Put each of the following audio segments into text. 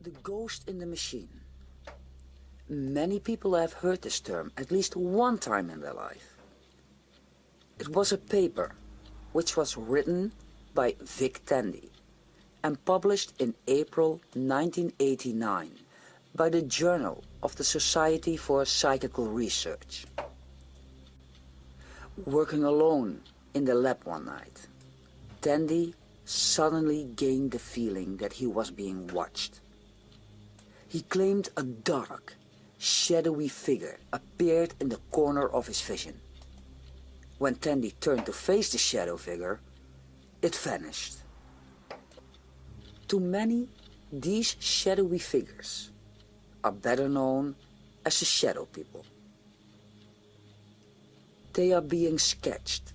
The ghost in the machine. Many people have heard this term at least one time in their life. It was a paper which was written by Vic Tandy and published in April 1989 by the Journal of the Society for Psychical Research. Working alone in the lab one night, Tandy suddenly gained the feeling that he was being watched. He claimed a dark, shadowy figure appeared in the corner of his vision. When Tandy turned to face the shadow figure, it vanished. To many, these shadowy figures are better known as the shadow people. They are being sketched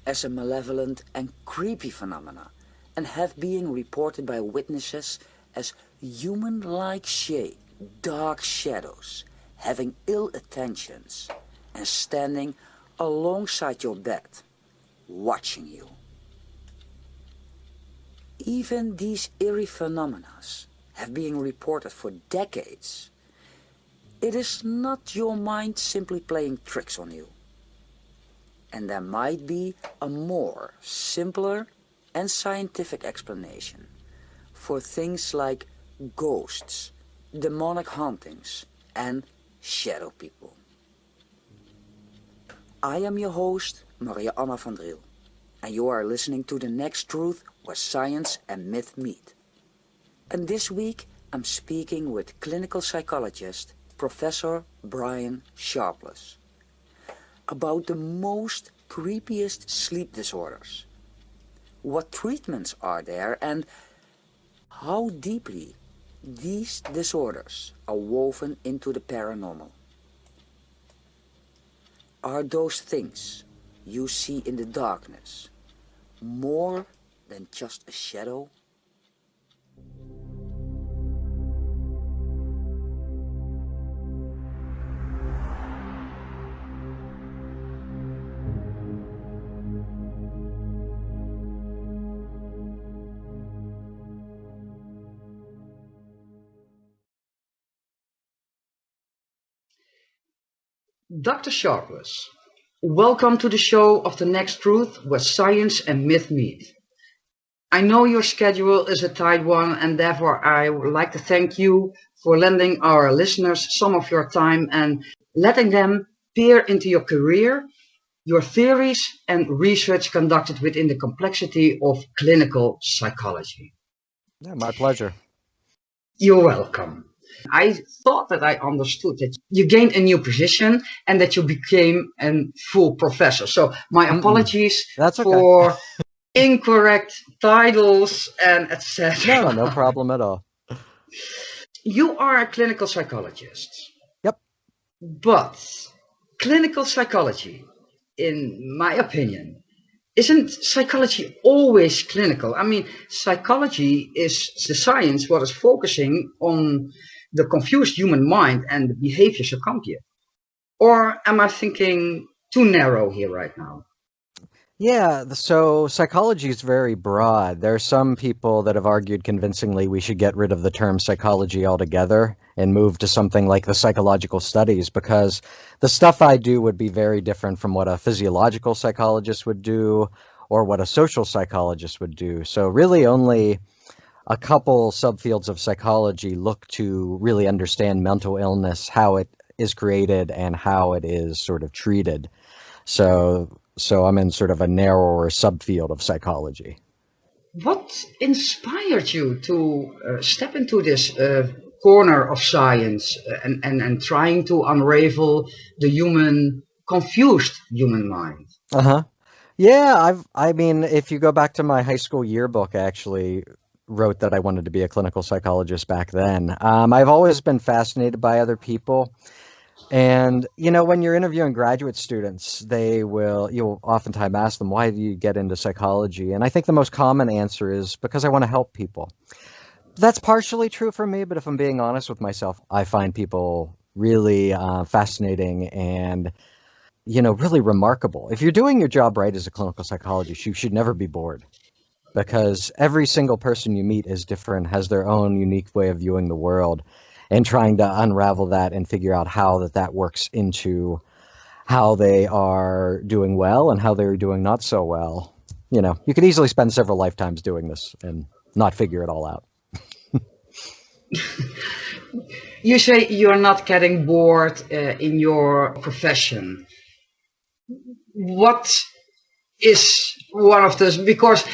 as a malevolent and creepy phenomena and have been reported by witnesses as human-like shape, dark shadows, having ill intentions and standing alongside your bed, watching you. Even these eerie phenomena have been reported for decades. It is not your mind simply playing tricks on you. And there might be a more simpler and scientific explanation for things like ghosts, demonic hauntings, and shadow people. I am your host, Maria Anna van Driel, and you are listening to The Next Truth, where science and myth meet. And this week, I'm speaking with clinical psychologist, Professor Brian Sharpless, about the most creepiest sleep disorders. What treatments are there and how deeply these disorders are woven into the paranormal. Are those things you see in the darkness more than just a shadow? Dr. Sharpless, welcome to the show of The Next Truth, where science and myth meet. I know your schedule is a tight one, and therefore I would like to thank you for lending our listeners some of your time and letting them peer into your career, your theories, and research conducted within the complexity of clinical psychology. Yeah, my pleasure. You're welcome. I thought that I understood that you gained a new position and that you became a full professor. So my apologies for incorrect titles and etc. No problem at all. You are a clinical psychologist. Yep. But clinical psychology, in my opinion, isn't psychology always clinical? I mean, psychology is the science what is focusing on the confused human mind and the behaviors that come here. Or am I thinking too narrow here right now? Yeah, so psychology is very broad. There are some people that have argued convincingly we should get rid of the term psychology altogether and move to something like the psychological studies, because the stuff I do would be very different from what a physiological psychologist would do or what a social psychologist would do. So really only a couple subfields of psychology look to really understand mental illness, how it is created and how it is sort of treated. So I'm in sort of a narrower subfield of psychology. What inspired you to step into this corner of science and trying to unravel the confused human mind? Yeah, I mean, if you go back to my high school yearbook, I actually wrote that I wanted to be a clinical psychologist back then. I've always been fascinated by other people. And, you know, when you're interviewing graduate students, you'll oftentimes ask them, why do you get into psychology? And I think the most common answer is because I want to help people. That's partially true for me, but if I'm being honest with myself, I find people really fascinating and, you know, really remarkable. If you're doing your job right as a clinical psychologist, you should never be bored. because every single person you meet is different, has their own unique way of viewing the world, and trying to unravel that and figure out how that works into how they are doing well and how they're doing not so well. You know, you could easily spend several lifetimes doing this and not figure it all out. You say you're not getting bored in your profession. What is one of those? Because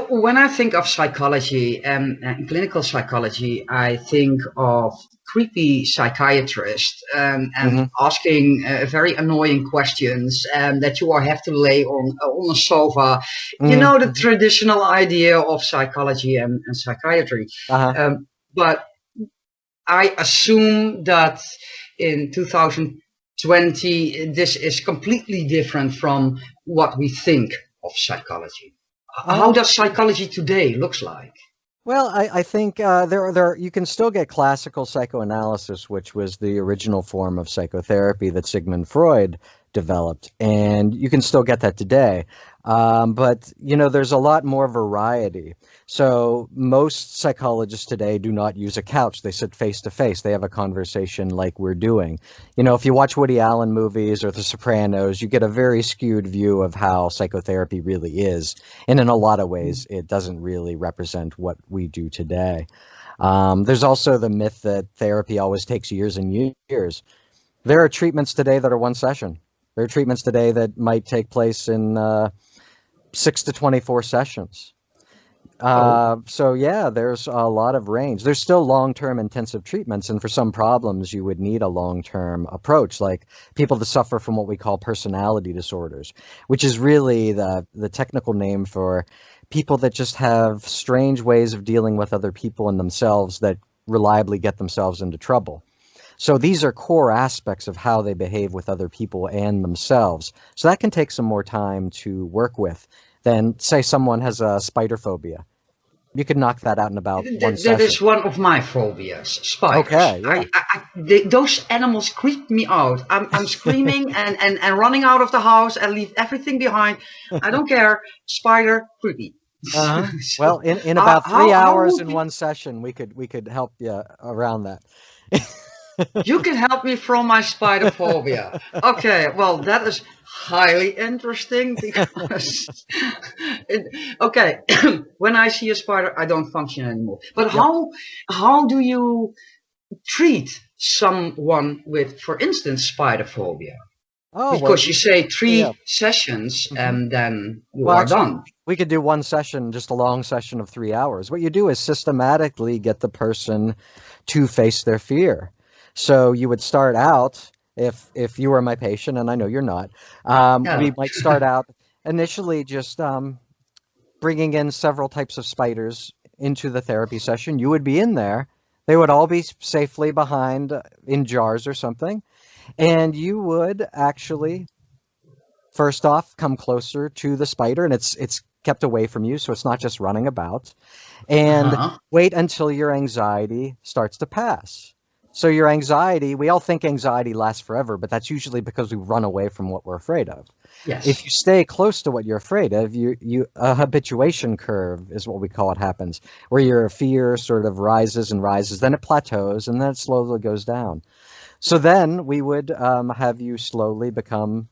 when I think of psychology and clinical psychology, I think of creepy psychiatrist and asking very annoying questions that you have to lay on a sofa. You know, the traditional idea of psychology and psychiatry. But I assume that in 2020, this is completely different from what we think of psychology. How does psychology today looks like? Well, I think there you can still get classical psychoanalysis, which was the original form of psychotherapy that Sigmund Freud developed, and you can still get that today. But, you know, there's a lot more variety. So most psychologists today do not use a couch. They sit face to face. They have a conversation like we're doing. You know, if you watch Woody Allen movies or The Sopranos, you get a very skewed view of how psychotherapy really is. And in a lot of ways, it doesn't really represent what we do today. There's also the myth that therapy always takes years and years. There are treatments today that are one session. There are treatments today that might take place in 6 to 24 sessions. So yeah, there's a lot of range. There's still long-term intensive treatments, and for some problems you would need a long-term approach, like people that suffer from what we call personality disorders, which is really the technical name for people that just have strange ways of dealing with other people and themselves that reliably get themselves into trouble. So these are core aspects of how they behave with other people and themselves. So that can take some more time to work with than, say, someone has a spider phobia. You could knock that out in about one session. That is one of my phobias, spiders. Okay, yeah. Those animals creep me out. I'm screaming and running out of the house and leave everything behind. I don't care. Spider, creepy. Well, in about 3 hours in one session, we could help you around that. You can help me from my spider phobia. Okay, well, that is highly interesting because, okay, when I see a spider, I don't function anymore. But how do you treat someone with, for instance, spider phobia? Because you say three sessions and then you are done. We could do one session, just a long session of 3 hours. What you do is systematically get the person to face their fear. So you would start out, if you were my patient, and I know you're not, we might start out initially just bringing in several types of spiders into the therapy session. You would be in there. They would all be safely behind in jars or something. And you would actually, first off, come closer to the spider, and it's kept away from you, so it's not just running about. And wait until your anxiety starts to pass. So your anxiety, we all think anxiety lasts forever, but that's usually because we run away from what we're afraid of. Yes. If you stay close to what you're afraid of, a habituation curve is what we call it happens, where your fear sort of rises and rises, then it plateaus, and then it slowly goes down. So then we would have you slowly become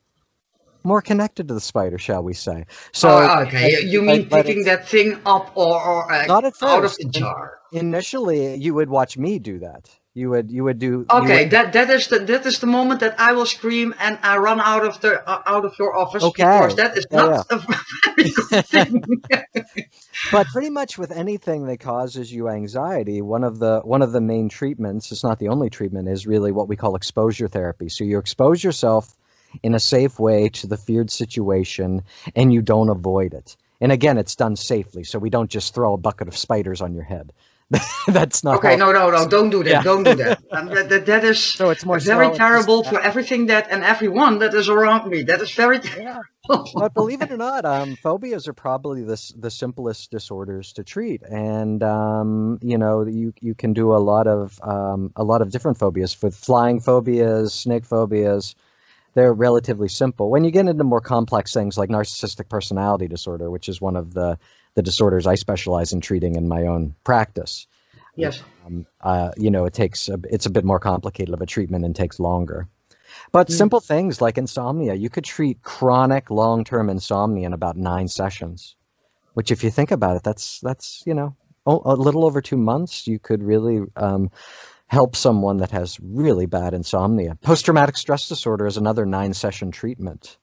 more connected to the spider, shall we say. So, okay. You mean picking that thing up or not at first. Out of the jar? Initially, you would watch me do that. You would do. Okay, that is the moment that I will scream and I run out of your office. Okay. Because that is not a very good thing. But pretty much with anything that causes you anxiety, one of the main treatments, it's not the only treatment, is really what we call exposure therapy. So you expose yourself in a safe way to the feared situation, and you don't avoid it. And again, it's done safely, so we don't just throw a bucket of spiders on your head. That's not okay. No, don't do that. Yeah. Don't do that. That is so it's more very terrible for everything that and everyone that is around me. That is very terrible. But believe it or not, phobias are probably the simplest disorders to treat, and you know, you can do a lot of different phobias. With flying phobias, snake phobias, they're relatively simple. When you get into more complex things like narcissistic personality disorder, which is one of the the disorders I specialize in treating in my own practice. Yes. It's a bit more complicated of a treatment and takes longer. But simple things like insomnia, you could treat chronic long-term insomnia in about 9 sessions, which if you think about it, that's a little over 2 months. You could really help someone that has really bad insomnia. Post-traumatic stress disorder is another 9-session treatment.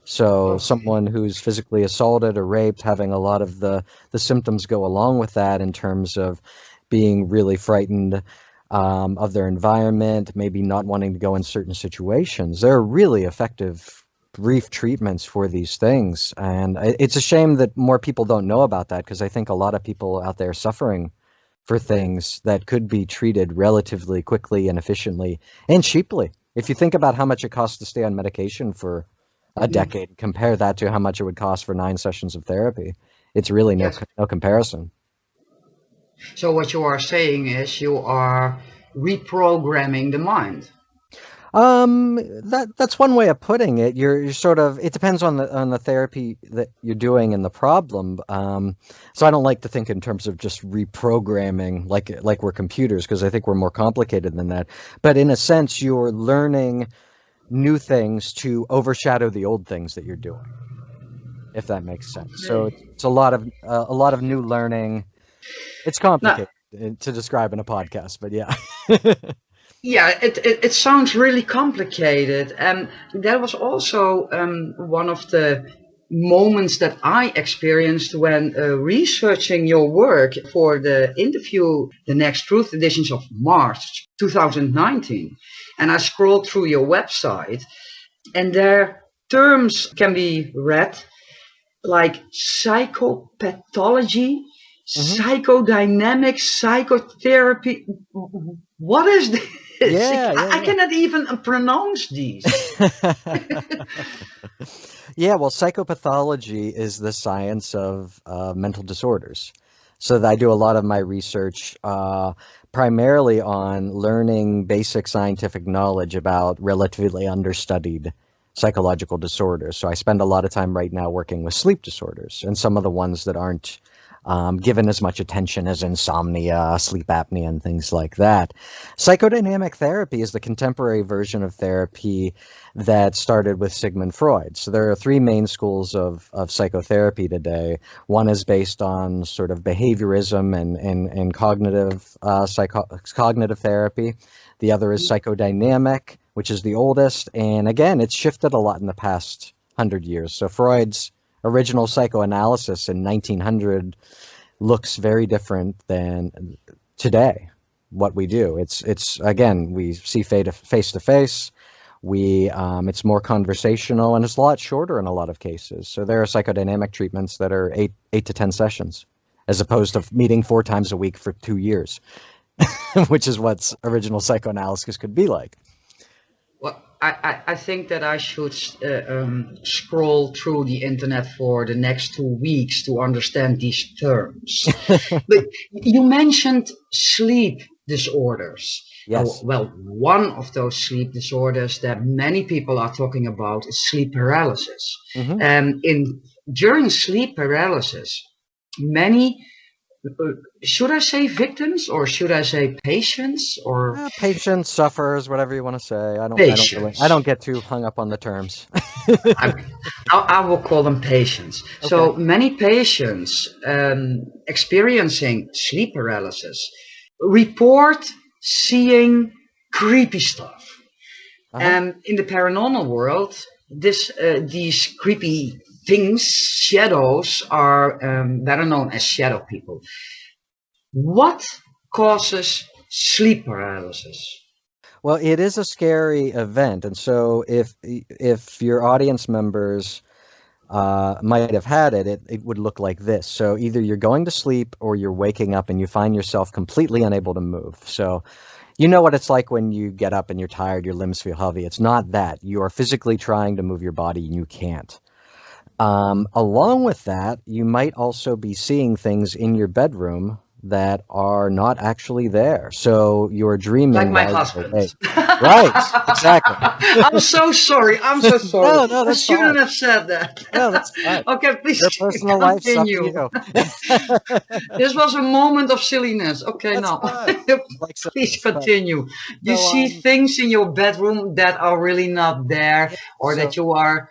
So someone who's physically assaulted or raped, having a lot of the symptoms go along with that in terms of being really frightened of their environment, maybe not wanting to go in certain situations. There are really effective brief treatments for these things. And it's a shame that more people don't know about that, because I think a lot of people out there suffering for things that could be treated relatively quickly and efficiently and cheaply. If you think about how much it costs to stay on medication for a decade, compare that to how much it would cost for 9 sessions of therapy. It's really no comparison. So what you are saying is you are reprogramming the mind. That's one way of putting it. You're sort of, it depends on the therapy that you're doing and the problem. So I don't like to think in terms of just reprogramming like we're computers, because I think we're more complicated than that. But in a sense, you're learning new things to overshadow the old things that you're doing, if that makes sense. So it's a lot of new learning. It's complicated to describe in a podcast, but yeah. Yeah, it sounds really complicated. And that was also one of the moments that I experienced when researching your work for the interview, The Next Truth editions of March 2019. And I scrolled through your website, and their terms can be read like psychopathology, psychodynamic, psychotherapy. What is this? I cannot even pronounce these. Yeah, well, psychopathology is the science of mental disorders. So I do a lot of my research primarily on learning basic scientific knowledge about relatively understudied psychological disorders. So I spend a lot of time right now working with sleep disorders, and some of the ones that aren't given as much attention as insomnia, sleep apnea, and things like that. Psychodynamic therapy is the contemporary version of therapy that started with Sigmund Freud. So there are 3 main schools of psychotherapy today. One is based on sort of behaviorism and cognitive cognitive therapy. The other is psychodynamic, which is the oldest. And again, it's shifted a lot in the past 100 years. So Freud's original psychoanalysis in 1900 looks very different than today. What we do, it's again, we see face to face. It's more conversational, and it's a lot shorter in a lot of cases. So there are psychodynamic treatments that are 8 to 10 sessions, as opposed to meeting 4 times a week for 2 years, which is what original psychoanalysis could be like. Well, I think that I should scroll through the internet for the next 2 weeks to understand these terms. But you mentioned sleep disorders. Yes. Well, one of those sleep disorders that many people are talking about is sleep paralysis. And during sleep paralysis, many, should I say victims, or should I say patients, or patients, sufferers, whatever you want to say. I don't get too hung up on the terms. I will call them patients. Okay. So many patients experiencing sleep paralysis report seeing creepy stuff. And in the paranormal world, these creepy things, shadows, are better known as shadow people. What causes sleep paralysis? Well, it is a scary event, and so if your audience members might have had it would look like this. So either you're going to sleep or you're waking up and you find yourself completely unable to move. So you know what it's like when you get up and you're tired, your limbs feel heavy. It's not that. You are physically trying to move your body and you can't. Along with that, you might also be seeing things in your bedroom that are not actually there. So you're dreaming Like my while you're husband. awake. Right, exactly. I'm so sorry. I'm so sorry. No, no, I that's shouldn't fine. have said that. No, that's fine. Okay, please Your personal life's up to continue. you. This was a moment of silliness. Okay, That's now fine. Like please silliness, but continue. You so see things in your bedroom that are really not there, yeah, or so that you are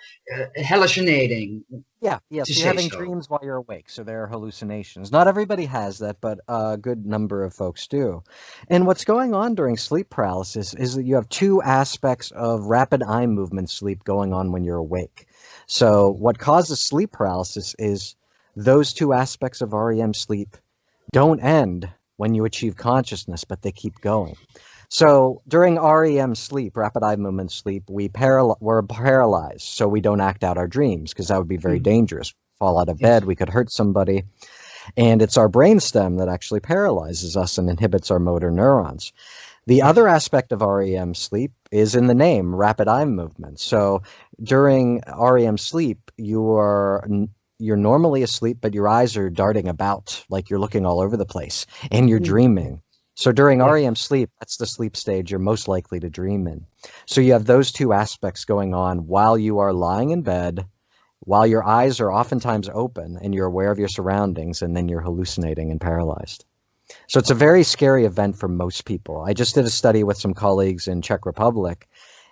hallucinating, yeah, to so you're say having so. dreams while you're awake, so there are hallucinations. Not everybody has that, but a good number of folks do. And what's going on during sleep paralysis is that you have two aspects of rapid eye movement sleep going on when you're awake. So what causes sleep paralysis is those two aspects of REM sleep don't end when you achieve consciousness, but they keep going. So during REM sleep, rapid eye movement sleep, we're paralyzed, so we don't act out our dreams because that would be very Mm, dangerous. Fall out of yes. bed, we could hurt somebody, and it's our brainstem that actually paralyzes us and inhibits our motor neurons. The Yes. other aspect of REM sleep is in the name, rapid eye movement. So during REM sleep, you're normally asleep, but your eyes are darting about, like you're looking all over the place, and you're Mm, dreaming. So during yeah. REM sleep, that's the sleep stage you're most likely to dream in. So you have those two aspects going on while you are lying in bed, while your eyes are oftentimes open and you're aware of your surroundings, and then you're hallucinating and paralyzed. So it's a very scary event for most people. I just did a study with some colleagues in Czech Republic,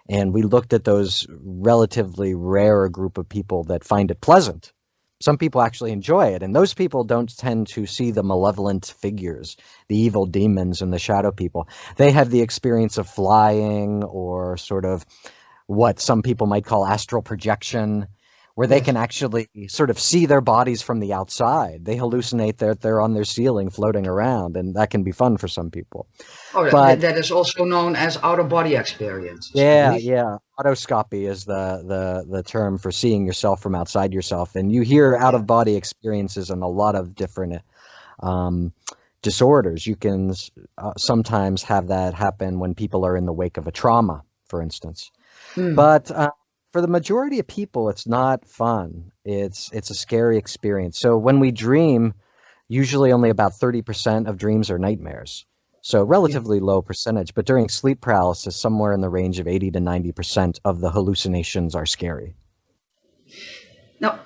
and we looked at those relatively rare group of people that find it pleasant. Some people actually enjoy it, and those people don't tend to see the malevolent figures, the evil demons and the shadow people. They have the experience of flying or sort of what some people might call astral projection, where they Yes. can actually sort of see their bodies from the outside. They hallucinate that they're on their ceiling floating around, and that can be fun for some people. Oh, But that is also known as out of body experiences, I yeah, believe. yeah. Autoscopy is the term for seeing yourself from outside yourself. And you hear out Yeah. of body experiences in a lot of different um, disorders. You can sometimes have that happen when people are in the wake of a trauma, for instance. Hmm. But for the majority of people, it's not fun. It's a scary experience. So when we dream, usually only about 30% of dreams are nightmares. So Yeah. relatively low percentage. But during sleep paralysis, somewhere in the range of 80 to 90% of the hallucinations are scary. Now,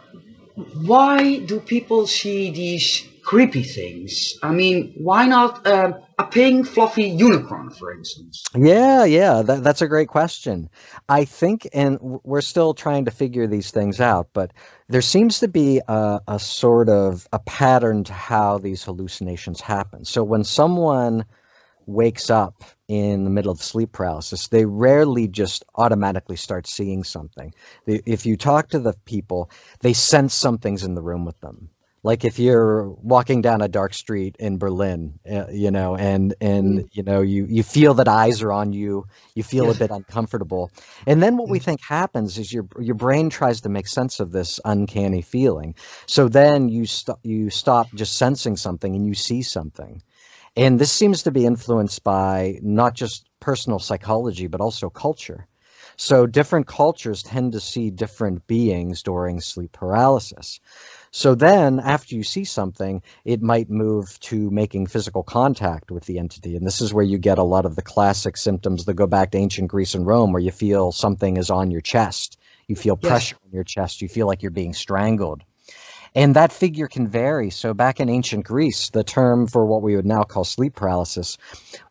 why do people see these creepy things? I mean, why not a pink fluffy unicorn, for instance? Yeah, that's a great question. I think, and we're still trying to figure these things out, but there seems to be a sort of a pattern to how these hallucinations happen. So when someone wakes up in the middle of sleep paralysis, they rarely just automatically start seeing something. If you talk to the people, they sense something's in the room with them. Like if you're walking down a dark street in Berlin, and Mm, you feel that eyes are on you, you feel a yes. bit uncomfortable, and then what we Yes. think happens is your brain tries to make sense of this uncanny feeling. So then you stop just sensing something and you see something. And this seems to be influenced by not just personal psychology, but also culture. So different cultures tend to see different beings during sleep paralysis. So then, after you see something, it might move to making physical contact with the entity. And this is where you get a lot of the classic symptoms that go back to ancient Greece and Rome, where you feel something is on your chest. You feel Yes. pressure on your chest. You feel like you're being strangled. And that figure can vary. So back in ancient Greece, the term for what we would now call sleep paralysis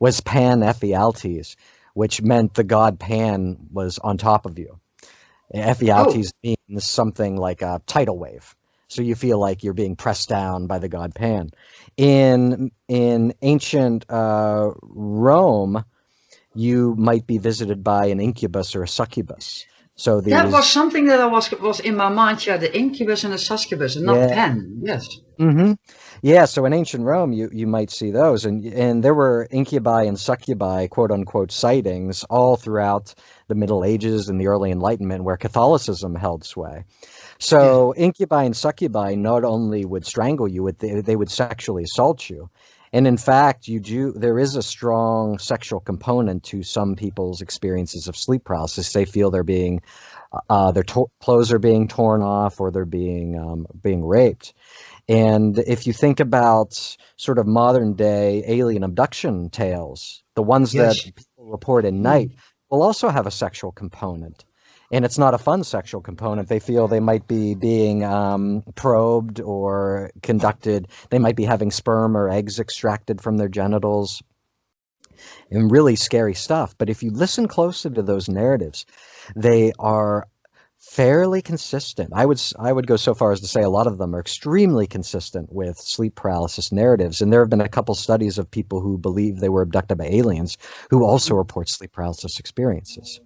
was Pan-Ephialtes, which meant the god Pan was on top of you. Oh, Ephialtes means something like a tidal wave. So you feel like you're being pressed down by the god Pan. In ancient Rome, you might be visited by an incubus or a succubus. So that was these, something that was in my mind. Yeah, the incubus and the succubus, and not yeah. pen. Yes. hmm Yeah, so in ancient Rome, you might see those, and there were incubi and succubi, quote unquote, sightings all throughout the Middle Ages and the early Enlightenment, where Catholicism held sway. Yes. So incubi and succubi not only would strangle you, they would sexually assault you, And in fact, there is a strong sexual component to some people's experiences of sleep paralysis. They feel they're being, clothes are being torn off, or they're being raped. And if you think about sort of modern day alien abduction tales, the ones that Yes. people report at Mm. night will also have a sexual component. And it's not a fun sexual component. They feel they might be being probed or conducted. They might be having sperm or eggs extracted from their genitals, and really scary stuff. But if you listen closely to those narratives, they are fairly consistent. I would go so far as to say a lot of them are extremely consistent with sleep paralysis narratives. And there have been a couple studies of people who believe they were abducted by aliens who also report sleep paralysis experiences.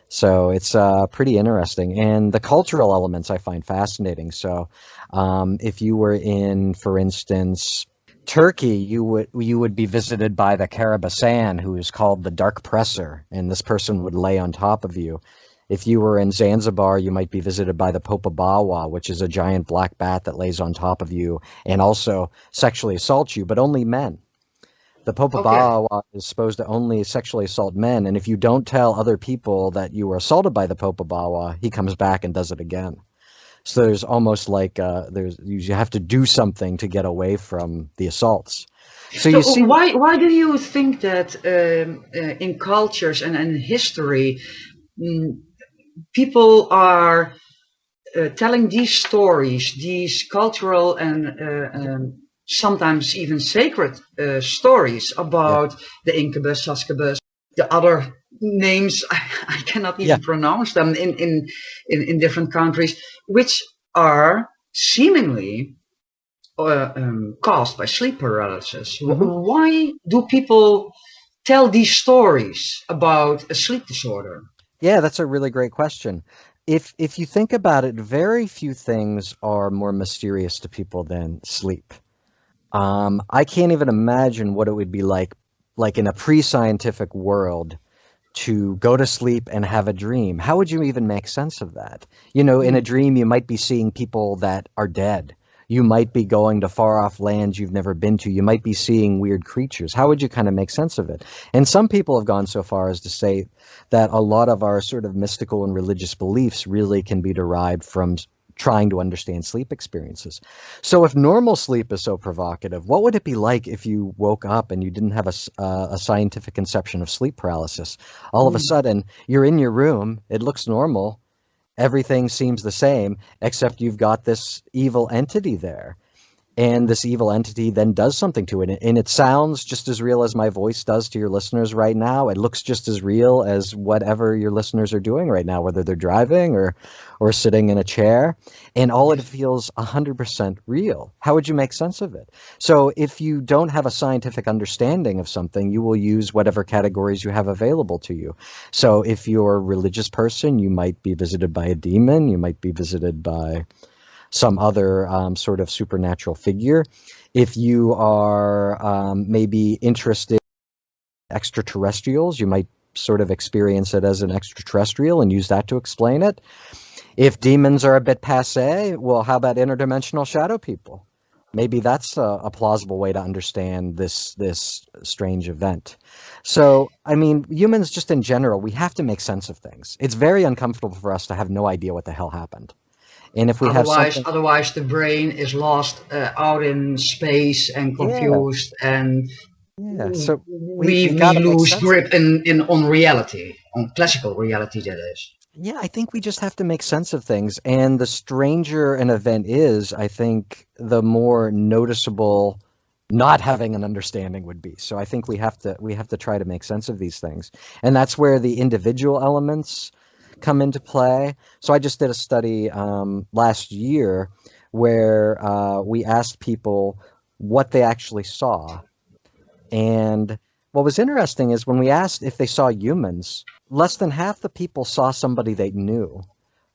So it's pretty interesting. And the cultural elements I find fascinating. So if you were in, for instance, Turkey, you would be visited by the Karabasan, who is called the Dark Presser, and this person would lay on top of you. If you were in Zanzibar, you might be visited by the Popabawa, which is a giant black bat that lays on top of you and also sexually assaults you, but only men. The Okay. Popabawa is supposed to only sexually assault men, and if you don't tell other people that you were assaulted by the Popabawa, he comes back and does it again. So there's almost like you have to do something to get away from the assaults. So So you see, why do you think that in cultures and history, mm, people are telling these stories, these cultural and sometimes even sacred stories yeah, about the incubus, succubus, the other names I cannot yeah, even pronounce them in different countries, which are seemingly caused by sleep paralysis. hmm Why do people tell these stories about a sleep disorder? yeah, that's a really great question. If you think about it, very few things are more mysterious to people than sleep. I can't even imagine what it would be like in a pre-scientific world, to go to sleep and have a dream. How would you even make sense of that? You know, in a Mm. dream, you might be seeing people that are dead. You might be going to far off lands you've never been to. You might be seeing weird creatures. How would you kind of make sense of it? And some people have gone so far as to say that a lot of our sort of mystical and religious beliefs really can be derived from trying to understand sleep experiences. So if normal sleep is so provocative, what would it be like if you woke up and you didn't have a scientific conception of sleep paralysis? All of a Mm. sudden, you're in your room, it looks normal, everything seems the same, except you've got this evil entity there. And this evil entity then does something to it. And it sounds just as real as my voice does to your listeners right now. It looks just as real as whatever your listeners are doing right now, whether they're driving or sitting in a chair. And all it Yes. feels 100% real. How would you make sense of it? So if you don't have a scientific understanding of something, you will use whatever categories you have available to you. So if you're a religious person, you might be visited by a demon. You might be visited by some other sort of supernatural figure. If you are maybe interested in extraterrestrials, you might sort of experience it as an extraterrestrial and use that to explain it. If demons are a bit passe, well, how about interdimensional shadow people? Maybe that's a plausible way to understand this strange event. So, I mean, humans just in general, we have to make sense of things. It's very uncomfortable for us to have no idea what the hell happened. And if we have Otherwise, something, otherwise the brain is lost out in space and yeah, confused, and yeah. So we we got to make lose sense of grip it. in on reality, on classical reality, that is. Yeah, I think we just have to make sense of things. And the stranger an event is, I think the more noticeable not having an understanding would be. So I think we have to try to make sense of these things. And that's where the individual elements come into play. So I just did a study last year where we asked people what they actually saw. And what was interesting is when we asked if they saw humans, less than half the people saw somebody they knew.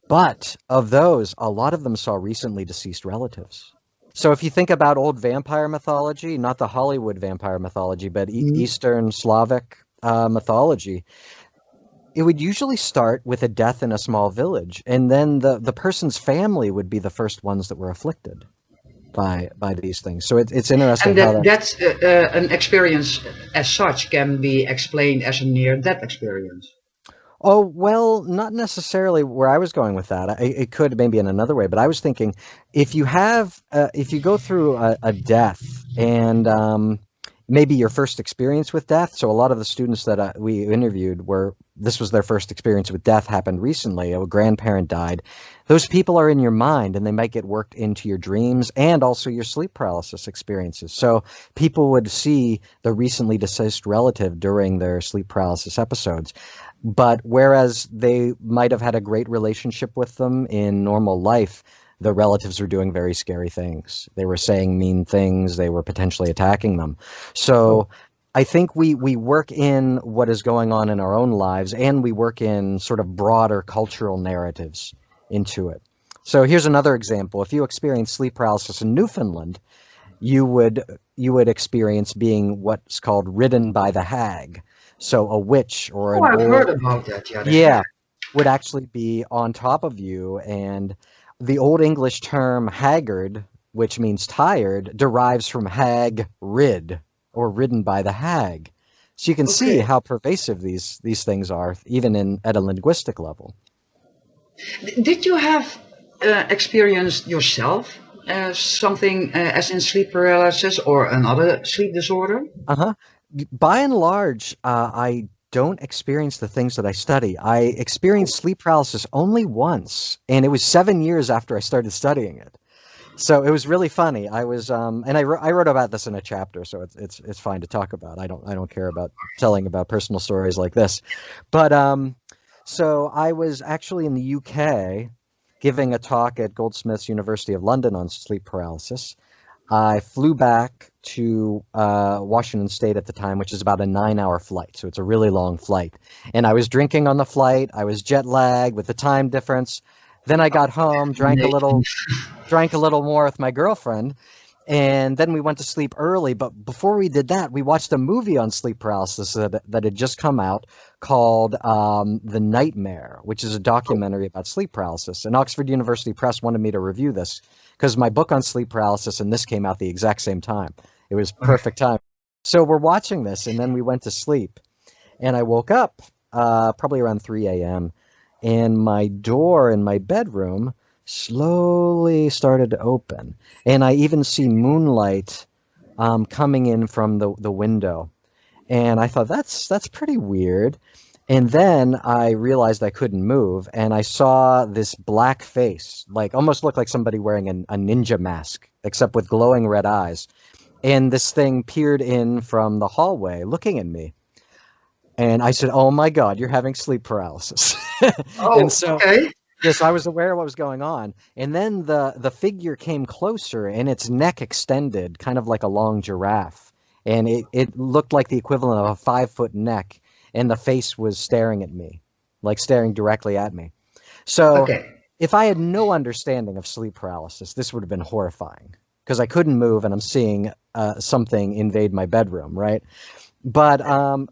But of those, a lot of them saw recently deceased relatives. So if you think about old vampire mythology, not the Hollywood vampire mythology, but Mm. Eastern Slavic mythology, it would usually start with a death in a small village, and then the person's family would be the first ones that were afflicted. by these things. So it's interesting And how that's an experience as such can be explained as a near-death experience. Oh, well, not necessarily where I was going with that. It could maybe in another way, but I was thinking if you go through a death and maybe your first experience with death. So a lot of the students that we interviewed this was their first experience with death, happened recently. A grandparent died. Those people are in your mind and they might get worked into your dreams and also your sleep paralysis experiences. So people would see the recently deceased relative during their sleep paralysis episodes. But whereas they might have had a great relationship with them in normal life, the relatives were doing very scary things. They were saying mean things. They were potentially attacking them. So I think we work in what is going on in our own lives, and we work in sort of broader cultural narratives into it. So here's another example. If you experience sleep paralysis in Newfoundland, you would experience being what's called ridden by the hag. So a witch or I've heard about that. yeah, would actually be on top of you. And the Old English term haggard, which means tired, derives from hag rid, or ridden by the hag. So you can see how pervasive these things are, even at a linguistic level. Did you have experienced yourself something as in sleep paralysis or another sleep disorder? By and large, I don't experience the things that I study. I experienced sleep paralysis only once, and it was 7 years after I started studying it. So it was really funny. I was, and I wrote about this in a chapter, so it's fine to talk about. I don't care about telling about personal stories like this, but so I was actually in the UK giving a talk at Goldsmiths University of London on sleep paralysis. I flew back to Washington State at the time, which is about a 9-hour flight. So it's a really long flight. And I was drinking on the flight. I was jet lagged with the time difference. Then I got home, drank a little more with my girlfriend. And then we went to sleep early. But before we did that, we watched a movie on sleep paralysis that had just come out called The Nightmare, which is a documentary about sleep paralysis. And Oxford University Press wanted me to review this, because my book on sleep paralysis and this came out the exact same time. It was perfect time. So we're watching this, and then we went to sleep. And I woke up probably around 3 a.m., and my door in my bedroom slowly started to open. And I even see moonlight coming in from the window. And I thought, that's pretty weird. And then I realized I couldn't move, and I saw this black face, like almost looked like somebody wearing a ninja mask, except with glowing red eyes. And this thing peered in from the hallway looking at me. And I said, "Oh my God, you're having sleep paralysis." And so, yes, I was aware of what was going on. And then the figure came closer, and its neck extended, kind of like a long giraffe. And it looked like the equivalent of a 5-foot neck. And the face was staring at me, like staring directly at me. So if I had no understanding of sleep paralysis, this would have been horrifying, because I couldn't move and I'm seeing something invade my bedroom, right? But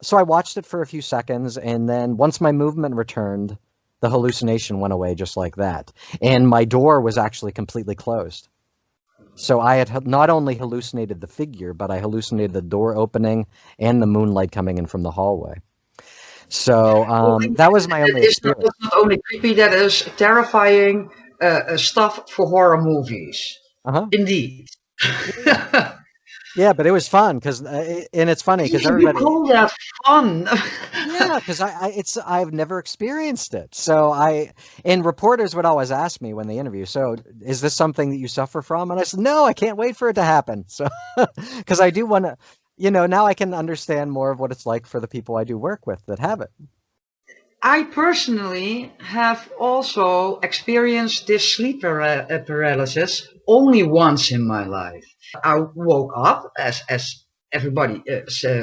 so I watched it for a few seconds, and then once my movement returned, the hallucination went away just like that. And my door was actually completely closed. So I had not only hallucinated the figure, but I hallucinated the door opening and the moonlight coming in from the hallway. So that was my only experience. It's not only creepy, that is terrifying stuff for horror movies. Indeed. Yeah, but it was fun and it's funny because everybody. You call that fun? Yeah, because I've never experienced it. So and reporters would always ask me when they interview, "So is this something that you suffer from?" And I said, "No, I can't wait for it to happen." So because I do want to. Now I can understand more of what it's like for the people I do work with that have it. I personally have also experienced this sleep paralysis only once in my life. I woke up, as everybody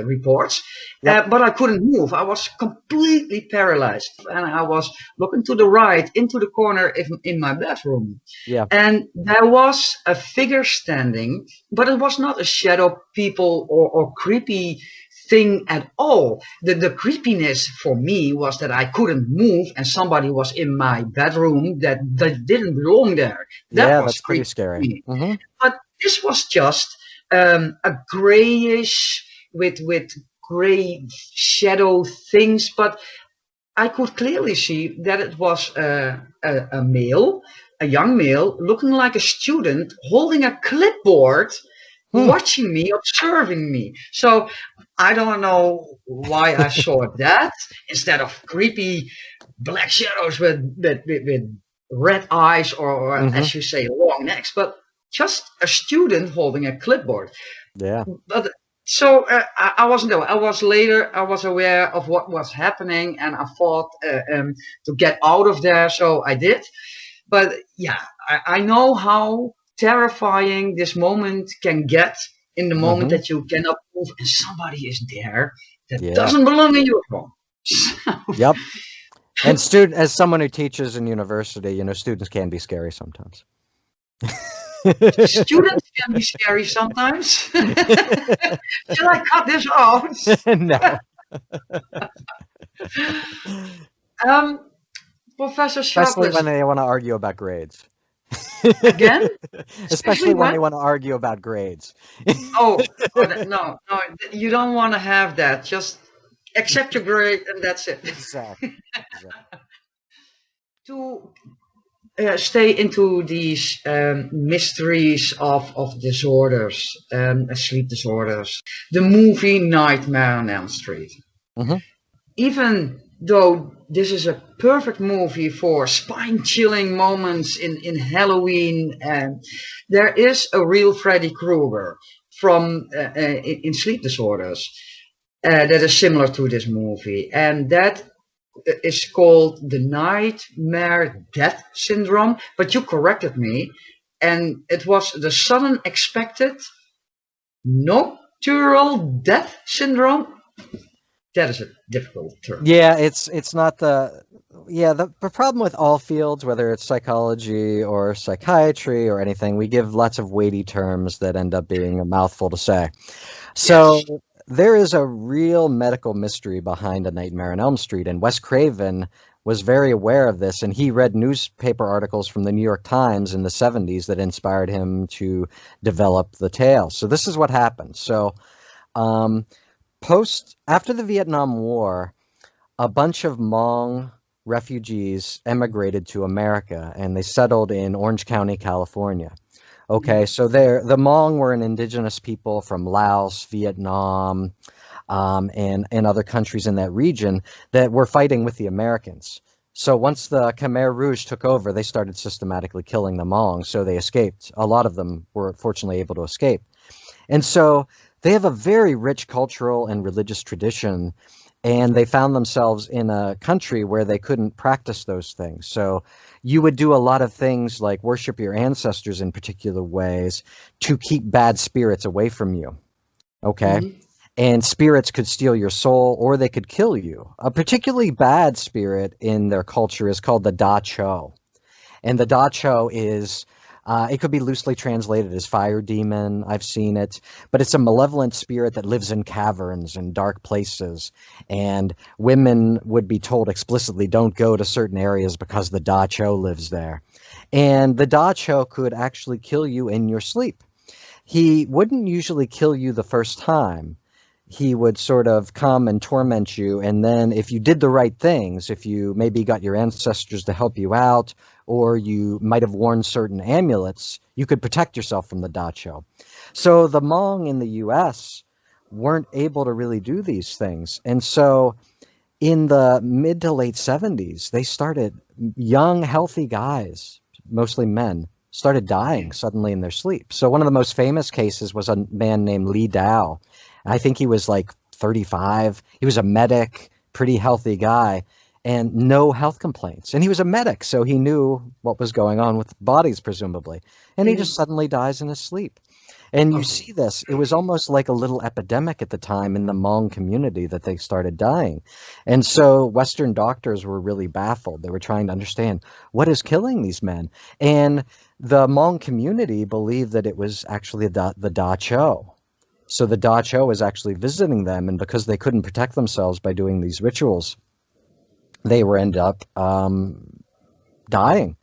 reports, but I couldn't move. I was completely paralyzed, and I was looking to the right into the corner in my bedroom. Yeah. And there was a figure standing, but it was not a shadow people or creepy thing at all. The creepiness for me was that I couldn't move and somebody was in my bedroom that didn't belong there. That was that's pretty scary. But this was just a grayish with gray shadow things, but I could clearly see that it was a male, a young male, looking like a student, holding a clipboard, watching me, observing me. So I don't know why I saw that instead of creepy black shadows with red eyes or as you say, long necks, but just a student holding a clipboard. Yeah. But so I wasn't there. I was later. I was aware of what was happening, and I thought to get out of there. So I did. But yeah, I know how terrifying this moment can get. In the moment that you cannot move, and somebody is there that doesn't belong in your home. Yep. And as someone who teaches in university, you know, students can be scary sometimes. Students can be scary sometimes. Shall I cut this out? No. Professor Especially Sharpless. when they want to argue about grades. Again? Especially when they want to argue about grades. No, you don't want to have that. Just accept your grade and that's it. Exactly. To stay into these mysteries of disorders, sleep disorders, the movie Nightmare on Elm Street. Even though this is a perfect movie for spine-chilling moments in Halloween, there is a real Freddy Krueger from in sleep disorders that is similar to this movie, and that is called the Nightmare Death Syndrome. But you corrected me, and it was the sudden expected nocturnal death syndrome. That is a difficult term. Yeah, it's not the problem with all fields, whether it's psychology or psychiatry or anything, we give lots of weighty terms that end up being a mouthful to say. So there is a real medical mystery behind A Nightmare on Elm Street, and Wes Craven was very aware of this, and he read newspaper articles from the New York Times in the 70s that inspired him to develop the tale. So this is what happened. So after the Vietnam War, a bunch of Hmong refugees emigrated to America, and they settled in Orange County, California. Okay, so the Hmong were an indigenous people from Laos, Vietnam, and other countries in that region that were fighting with the Americans. So once the Khmer Rouge took over, they started systematically killing the Hmong, so they escaped. A lot of them were fortunately able to escape. And so they have a very rich cultural and religious tradition, and they found themselves in a country where they couldn't practice those things. So you would do a lot of things like worship your ancestors in particular ways to keep bad spirits away from you. Okay? And spirits could steal your soul, or they could kill you. A particularly bad spirit in their culture is called the Da Cho. And the Da Cho is... it could be loosely translated as fire demon. I've seen it. But it's a malevolent spirit that lives in caverns and dark places. And women would be told explicitly, don't go to certain areas because the Da Cho lives there. And the Da Cho could actually kill you in your sleep. He wouldn't usually kill you the first time. He would sort of come and torment you, and then if you did the right things, if you maybe got your ancestors to help you out, or you might have worn certain amulets, you could protect yourself from the Da Cho. So the Hmong in the U.S. weren't able to really do these things. And so in the mid to late 70s, they started, young, healthy guys, mostly men, started dying suddenly in their sleep. So one of the most famous cases was a man named Lee Dow. I think he was like 35. He was a medic, pretty healthy guy, and no health complaints. And he was a medic, so he knew what was going on with bodies, presumably. And he just suddenly dies in his sleep. And you see this. It was almost like a little epidemic at the time in the Hmong community that they started dying. And so Western doctors were really baffled. They were trying to understand what is killing these men. And the Hmong community believed that it was actually the Da Cho. So the Da Cho was actually visiting them, and because they couldn't protect themselves by doing these rituals, they were end up dying.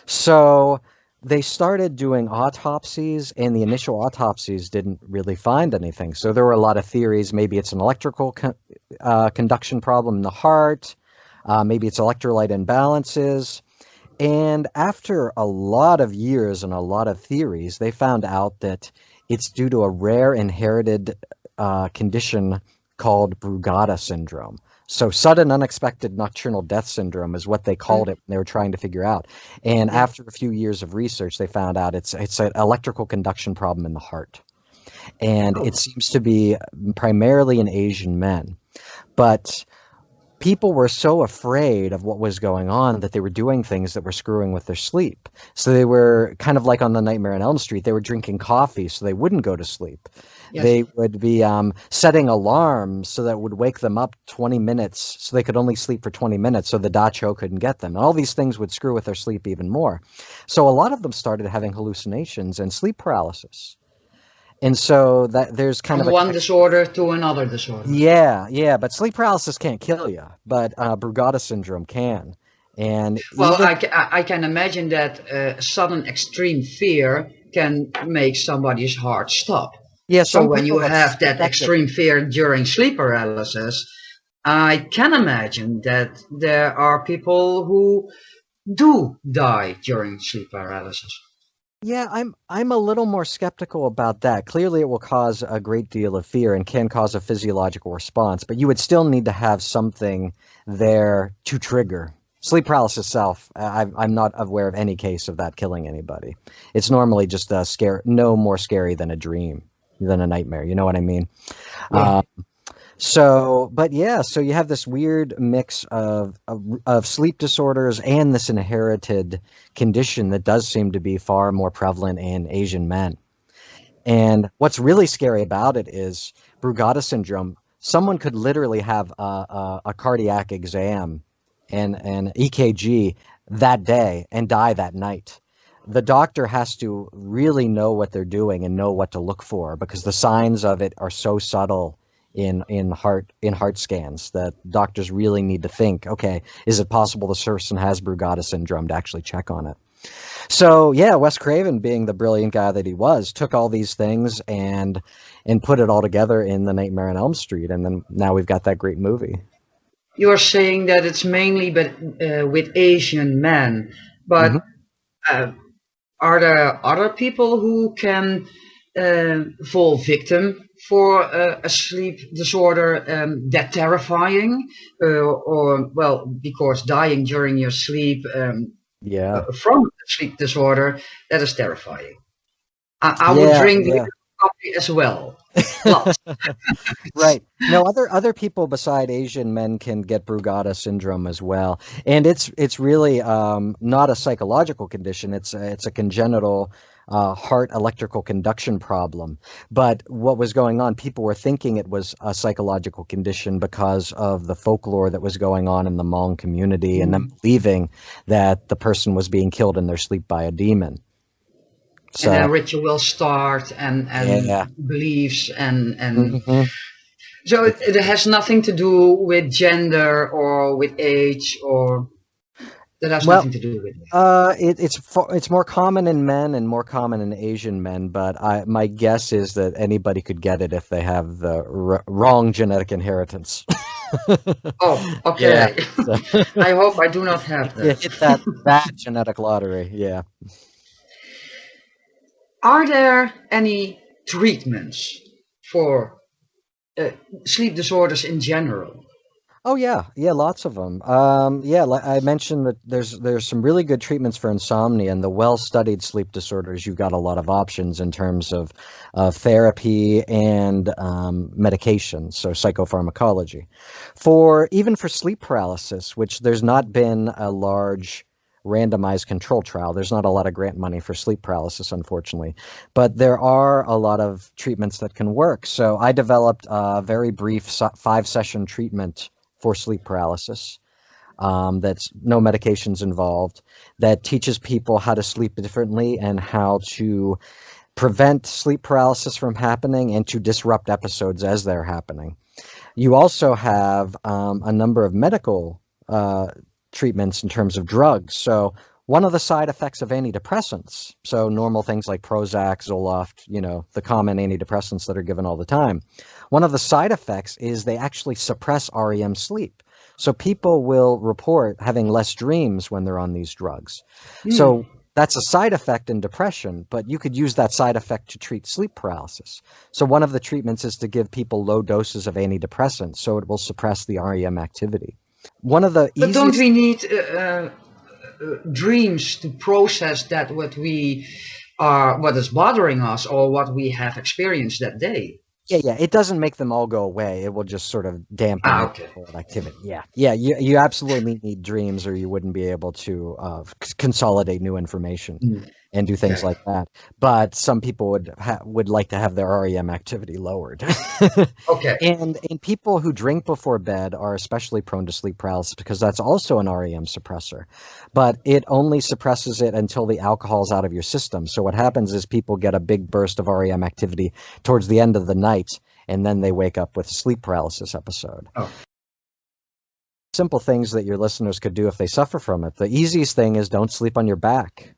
So they started doing autopsies, and the initial autopsies didn't really find anything. So there were a lot of theories. Maybe it's an electrical conduction problem in the heart. Maybe it's electrolyte imbalances. And after a lot of years and a lot of theories, they found out that it's due to a rare inherited condition called Brugada syndrome. So sudden unexpected nocturnal death syndrome is what they called it when they were trying to figure out. And after a few years of research, they found out it's an electrical conduction problem in the heart. And it seems to be primarily in Asian men. But people were so afraid of what was going on that they were doing things that were screwing with their sleep. So they were kind of like on the Nightmare on Elm Street. They were drinking coffee so they wouldn't go to sleep. Yes. They would be setting alarms so that would wake them up 20 minutes so they could only sleep for 20 minutes so the dacho couldn't get them. And all these things would screw with their sleep even more. So a lot of them started having hallucinations and sleep paralysis. And so that there's kind of one disorder to another disorder. Yeah, but sleep paralysis can't kill you, but Brugada syndrome can. And well, I can imagine that sudden extreme fear can make somebody's heart stop. Yeah. So when you have that extreme fear during sleep paralysis, I can imagine that there are people who do die during sleep paralysis. Yeah, I'm a little more skeptical about that. Clearly, it will cause a great deal of fear and can cause a physiological response, but you would still need to have something there to trigger. Sleep paralysis itself, I'm not aware of any case of that killing anybody. It's normally just a no more scary than a dream, than a nightmare. You know what I mean? Yeah. So you have this weird mix of sleep disorders and this inherited condition that does seem to be far more prevalent in Asian men. And what's really scary about it is Brugada syndrome. Someone could literally have a cardiac exam and an EKG that day and die that night. The doctor has to really know what they're doing and know what to look for because the signs of it are so subtle in heart scans that doctors really need to think, okay, is it possible this person has Brugada syndrome, to actually check on it? So yeah, Wes Craven, being the brilliant guy that he was, took all these things and put it all together in The Nightmare on Elm Street, and then now we've got that great movie. You are saying that it's mainly with Asian men, but are there other people who can fall victim for a sleep disorder that terrifying, or well, because dying during your sleep from a sleep disorder, that is terrifying. I would drink coffee as well. Right. No, other people beside Asian men can get Brugada syndrome as well, and it's really not a psychological condition. It's a congenital heart electrical conduction problem. But what was going on, people were thinking it was a psychological condition because of the folklore that was going on in the Hmong community and them believing that the person was being killed in their sleep by a demon. So, and then rituals start and beliefs and so it has nothing to do with gender or with age, or that has nothing to do with it. It's more common in men and more common in Asian men, but my guess is that anybody could get it if they have the wrong genetic inheritance. Oh, okay. Yeah, so. I hope I do not have that. Hit that genetic lottery, yeah. Are there any treatments for sleep disorders in general? Oh yeah, lots of them. Like I mentioned that there's some really good treatments for insomnia, and the well-studied sleep disorders. You've got a lot of options in terms of therapy and medication, so psychopharmacology. Even for sleep paralysis, which there's not been a large randomized control trial. There's not a lot of grant money for sleep paralysis, unfortunately, but there are a lot of treatments that can work. So I developed a very brief 5-session treatment for sleep paralysis that's no medications involved, that teaches people how to sleep differently and how to prevent sleep paralysis from happening and to disrupt episodes as they're happening. You also have a number of medical treatments in terms of drugs. So One of the side effects of antidepressants, so normal things like Prozac, Zoloft, the common antidepressants that are given all the time, one of the side effects is they actually suppress REM sleep. So people will report having less dreams when they're on these drugs. So that's a side effect in depression, but you could use that side effect to treat sleep paralysis. So one of the treatments is to give people low doses of antidepressants, so it will suppress the REM activity. One of the But don't we need dreams to process that what is bothering us or what we have experienced that day? Yeah. It doesn't make them all go away. It will just sort of dampen the activity. Yeah. You absolutely need dreams, or you wouldn't be able to consolidate new information and do things like that. But some people would like to have their REM activity lowered. Okay. And people who drink before bed are especially prone to sleep paralysis because that's also an REM suppressor. But it only suppresses it until the alcohol's out of your system. So what happens is people get a big burst of REM activity towards the end of the night, and then they wake up with a sleep paralysis episode. Oh. Simple things that your listeners could do if they suffer from it. The easiest thing is don't sleep on your back.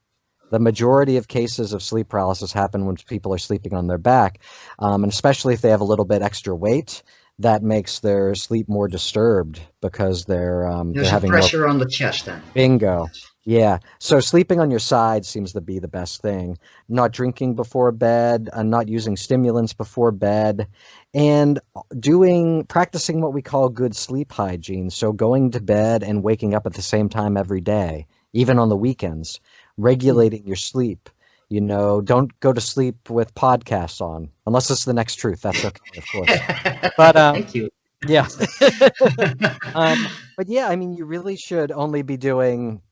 The majority of cases of sleep paralysis happen when people are sleeping on their back, and especially if they have a little bit extra weight, that makes their sleep more disturbed because they're having pressure on the chest then. Bingo. Yeah. So sleeping on your side seems to be the best thing. Not drinking before bed, not using stimulants before bed, and practicing what we call good sleep hygiene. So going to bed and waking up at the same time every day, even on the weekends. Regulating your sleep, don't go to sleep with podcasts on, unless it's The Next Truth. That's okay, of course. But thank you. Yeah. But yeah, I mean, you really should only be doing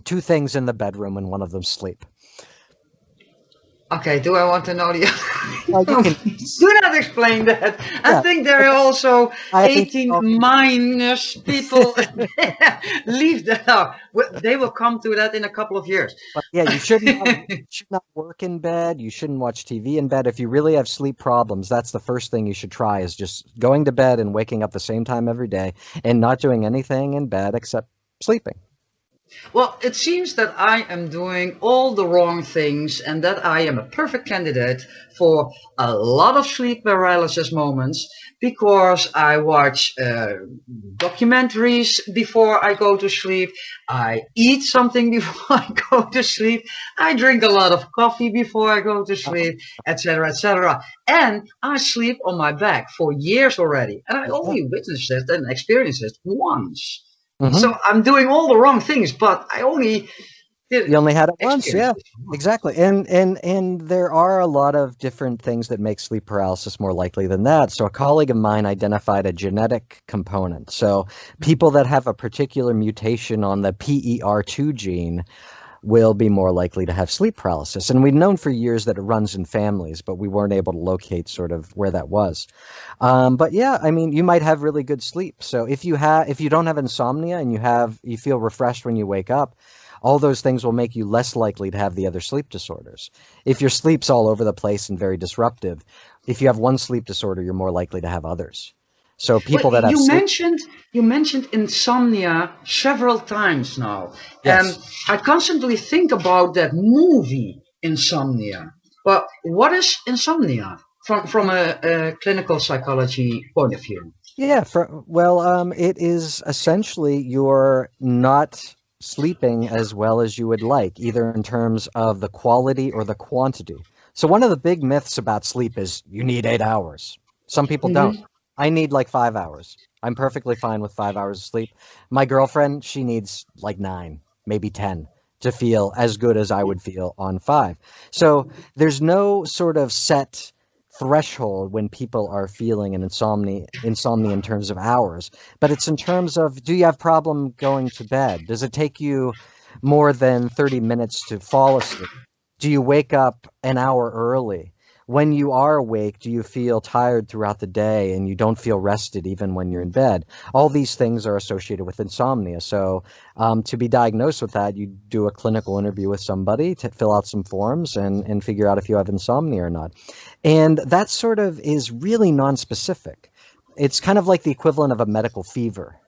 2 things in the bedroom, and one of them sleep. Okay, do I want to know the do not explain that. I think there are also 18 minus people. Leave that out. They will come to that in a couple of years. But yeah, you should not work in bed. You shouldn't watch TV in bed. If you really have sleep problems, that's the first thing you should try, is just going to bed and waking up the same time every day and not doing anything in bed except sleeping. Well, it seems that I am doing all the wrong things and that I am a perfect candidate for a lot of sleep paralysis moments, because I watch documentaries before I go to sleep. I eat something before I go to sleep. I drink a lot of coffee before I go to sleep, etc., etc. And I sleep on my back for years already. And I only witnessed it and experienced it once. So I'm doing all the wrong things, but you only had it once. Yeah, exactly. And there are a lot of different things that make sleep paralysis more likely than that. So a colleague of mine identified a genetic component. So people that have a particular mutation on the PER2 gene will be more likely to have sleep paralysis. And we've known for years that it runs in families, but we weren't able to locate sort of where that was. But yeah, I mean, you might have really good sleep. So if you don't have insomnia and you feel refreshed when you wake up, all those things will make you less likely to have the other sleep disorders. If your sleep's all over the place and very disruptive, if you have one sleep disorder, you're more likely to have others. So people that have you mentioned insomnia several times now. Yes. I constantly think about that movie Insomnia. But what is insomnia from a clinical psychology point of view? Yeah, it is essentially you're not sleeping as well as you would like, either in terms of the quality or the quantity. So one of the big myths about sleep is you need 8 hours. Some people don't. I need like 5 hours. I'm perfectly fine with 5 hours of sleep. My girlfriend, she needs like 9, maybe 10 to feel as good as I would feel on 5. So there's no sort of set threshold when people are feeling an insomnia in terms of hours, but it's in terms of, do you have problem going to bed? Does it take you more than 30 minutes to fall asleep? Do you wake up an hour early? When you are awake, do you feel tired throughout the day and you don't feel rested even when you're in bed? All these things are associated with insomnia. So to be diagnosed with that, you do a clinical interview with somebody to fill out some forms and figure out if you have insomnia or not. And that sort of is really nonspecific. It's kind of like the equivalent of a medical fever.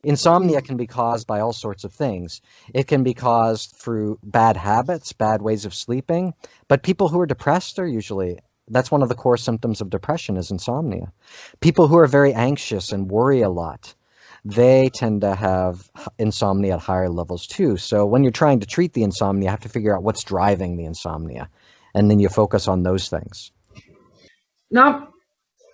Insomnia can be caused by all sorts of things. It can be caused through bad habits, bad ways of sleeping, but people who are depressed are usually, that's one of the core symptoms of depression is insomnia. People who are very anxious and worry a lot, they tend to have insomnia at higher levels too. So when you're trying to treat the insomnia, you have to figure out what's driving the insomnia, and then you focus on those things. Now,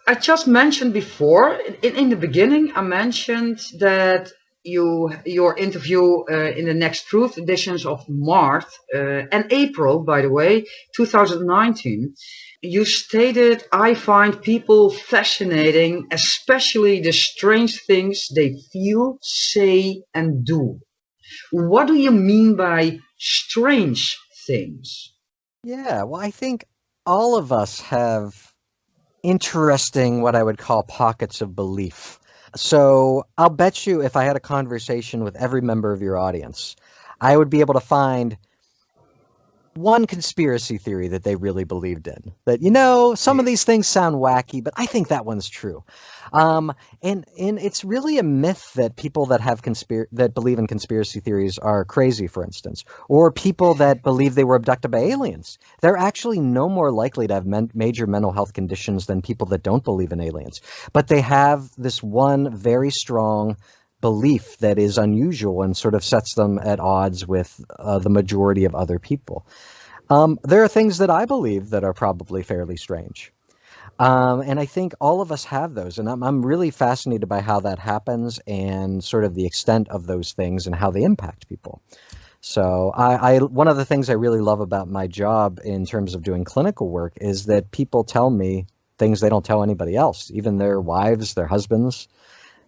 I just mentioned before, in the beginning, I mentioned that your interview in the Next Truth editions of March and April, by the way, 2019, you stated, I find people fascinating, especially the strange things they feel, say, and do. What do you mean by strange things? Yeah, well, I think all of us have interesting, what I would call pockets of belief. So I'll bet you if I had a conversation with every member of your audience, I would be able to find one conspiracy theory that they really believed in. That, some of these things sound wacky, but I think that one's true. And it's really a myth that people that have that believe in conspiracy theories are crazy, for instance, or people that believe they were abducted by aliens. They're actually no more likely to have major mental health conditions than people that don't believe in aliens. But they have this one very strong belief that is unusual and sort of sets them at odds with the majority of other people. There are things that I believe that are probably fairly strange. And I think all of us have those, and I'm really fascinated by how that happens and sort of the extent of those things and how they impact people. So one of the things I really love about my job in terms of doing clinical work is that people tell me things they don't tell anybody else, even their wives, their husbands,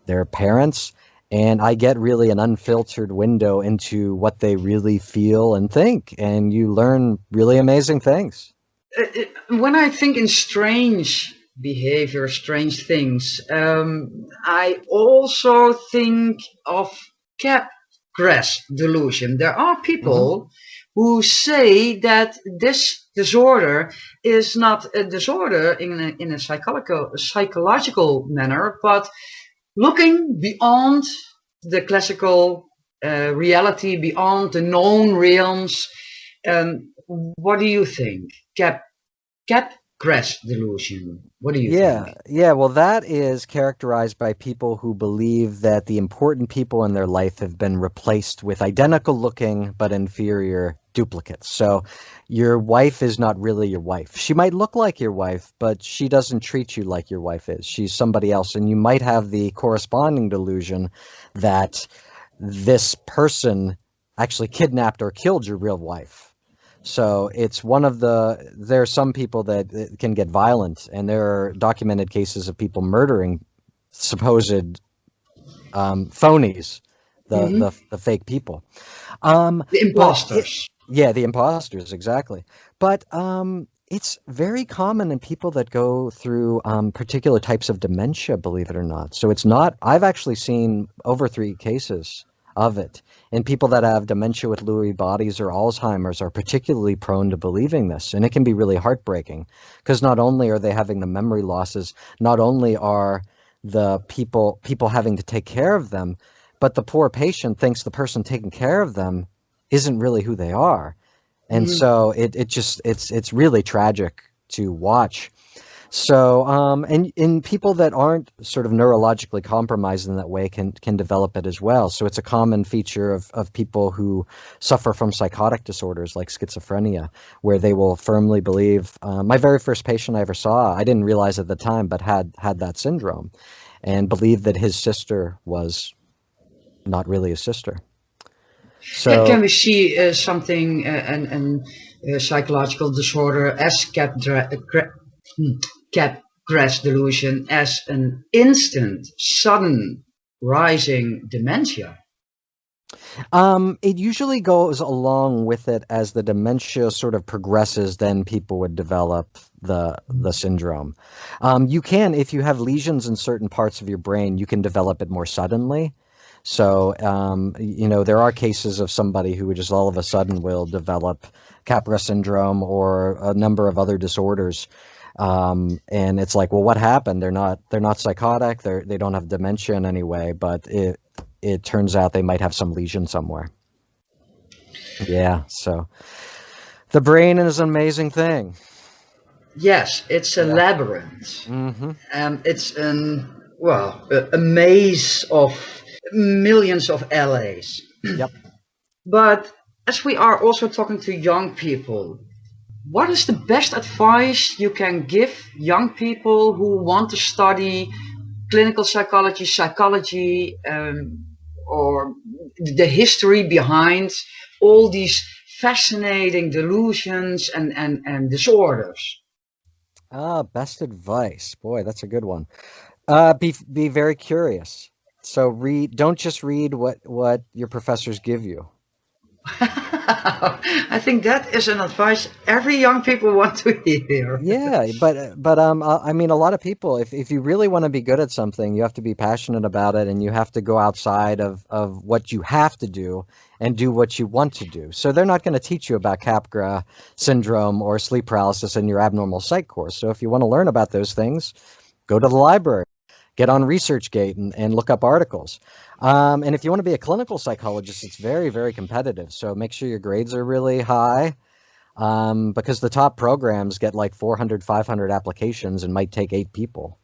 their parents. And I get really an unfiltered window into what they really feel and think, and you learn really amazing things. When I think in strange behavior, strange things, I also think of Capgras delusion. There are people who say that this disorder is not a disorder in a psychological manner, but looking beyond the classical reality, beyond the known realms. What do you think? Capgras delusion. What do you think? Yeah. Well, that is characterized by people who believe that the important people in their life have been replaced with identical looking but inferior duplicates. So your wife is not really your wife. She might look like your wife, but she doesn't treat you like your wife is. She's somebody else. And you might have the corresponding delusion that this person actually kidnapped or killed your real wife. So it's there are some people that can get violent, and there are documented cases of people murdering supposed phonies, the fake people. The imposters. The imposters, exactly. But it's very common in people that go through particular types of dementia, believe it or not. So it's not, I've actually seen over 3 cases of it. And people that have dementia with Lewy bodies or Alzheimer's are particularly prone to believing this. And it can be really heartbreaking because not only are they having the memory losses, not only are the people having to take care of them, but the poor patient thinks the person taking care of them isn't really who they are. And so it's really tragic to watch. So, and in people that aren't sort of neurologically compromised in that way can develop it as well. So it's a common feature of people who suffer from psychotic disorders like schizophrenia, where they will firmly believe, my very first patient I ever saw, I didn't realize at the time, but had that syndrome and believed that his sister was not really his sister. So can we see something, a psychological disorder as Capgras delusion as an instant, sudden rising dementia? It usually goes along with it as the dementia sort of progresses, then people would develop the syndrome. You can, if you have lesions in certain parts of your brain, you can develop it more suddenly. So, there are cases of somebody who just all of a sudden will develop Capgras syndrome or a number of other disorders. And it's like, well, what happened? They're not psychotic. They don't have dementia in any way, but it turns out they might have some lesion somewhere. Yeah, so the brain is an amazing thing. Yes, it's a labyrinth. It's a maze of millions of LAs. Yep. But as we are also talking to young people, what is the best advice you can give young people who want to study clinical psychology, psychology, or the history behind all these fascinating delusions and disorders? Best advice. Boy, that's a good one. Be very curious. So don't just read what your professors give you. I think that is an advice every young people want to hear. Yeah, but I mean, a lot of people, if you really want to be good at something, you have to be passionate about it, and you have to go outside of what you have to do and do what you want to do. So they're not going to teach you about Capgras syndrome or sleep paralysis in your abnormal psych course. So if you want to learn about those things, go to the library, get on ResearchGate and look up articles. And if you want to be a clinical psychologist, it's very, very competitive. So make sure your grades are really high, because the top programs get like 400, 500 applications and might take 8 people.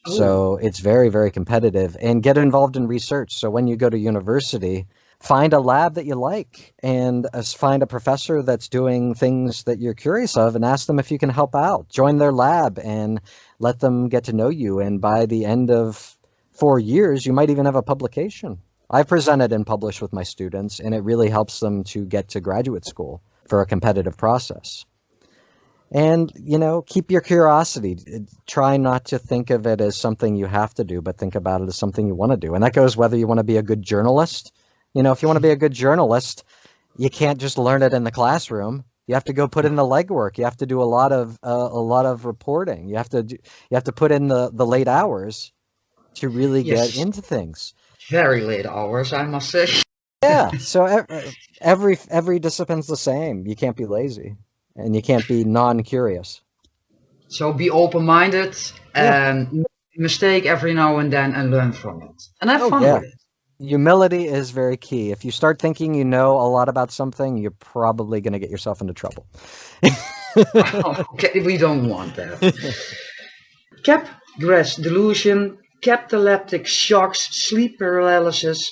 Ooh. So it's very, very competitive, and get involved in research. So when you go to university, find a lab that you like, and find a professor that's doing things that you're curious of, and ask them if you can help out. Join their lab and let them get to know you. And by the end of 4 years, you might even have a publication. I've presented and published with my students, and it really helps them to get to graduate school for a competitive process. And, keep your curiosity. Try not to think of it as something you have to do, but think about it as something you want to do. And that goes whether you want to be a good journalist. If you want to be a good journalist, you can't just learn it in the classroom. You have to go put in the legwork. You have to do a lot of reporting. You have to put in the late hours to really get into things. Very late hours, I must say. Yeah. So every discipline's the same. You can't be lazy, and you can't be non-curious. So be open-minded and make a mistake every now and then and learn from it. And have fun with it. Humility is very key. If you start thinking you know a lot about something, you're probably going to get yourself into trouble. Okay, we don't want that. Capgras delusion, cataleptic shocks, sleep paralysis.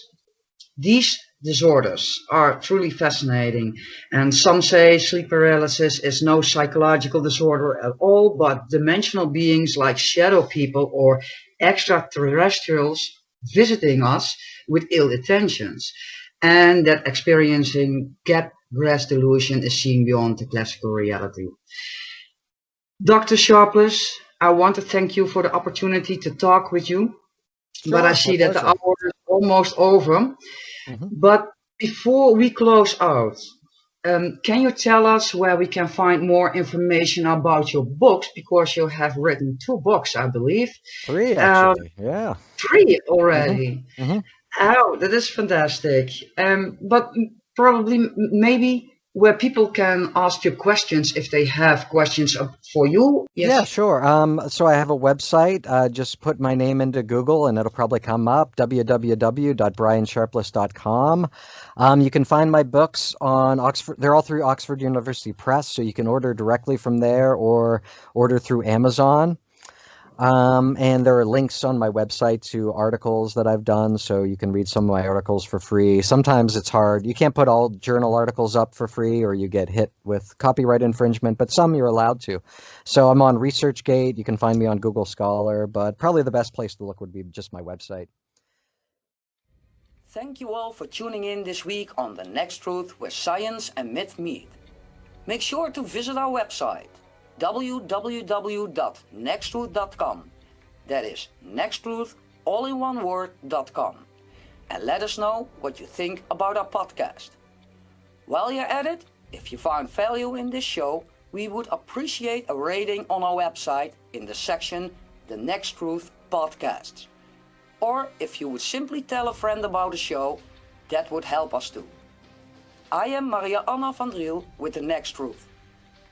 These disorders are truly fascinating, and some say sleep paralysis is no psychological disorder at all, but dimensional beings like shadow people or extraterrestrials visiting us with ill intentions, and that experiencing Capgras delusion is seen beyond the classical reality. Dr. Sharpless, I want to thank you for the opportunity to talk with you, but I see that the hour is almost over. But before we close out, can you tell us where we can find more information about your books? Because you have written 2 books, I believe. 3, actually. Yeah. 3 already. Oh, that is fantastic. But probably maybe where people can ask you questions if they have questions for you. Yes. Yeah, sure. So I have a website. Just put my name into Google and it'll probably come up, www.briansharpless.com. You can find my books on Oxford. They're all through Oxford University Press, so you can order directly from there or order through Amazon. And there are links on my website to articles that I've done, so you can read some of my articles for free. Sometimes it's hard. You can't put all journal articles up for free or you get hit with copyright infringement, but some you're allowed to. So I'm on ResearchGate. You can find me on Google Scholar, but probably the best place to look would be just my website. Thank you all for tuning in this week on The Next Truth, where science and myth meet. Make sure to visit our website, www.nexttruth.com. That is nexttruth, all in one word.com. And let us know what you think about our podcast. While you're at it, if you found value in this show, we would appreciate a rating on our website in the section The Next Truth Podcasts. Or if you would simply tell a friend about the show, that would help us too. I am Maria Anna van Driel with The Next Truth.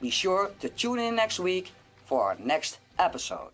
Be sure to tune in next week for our next episode.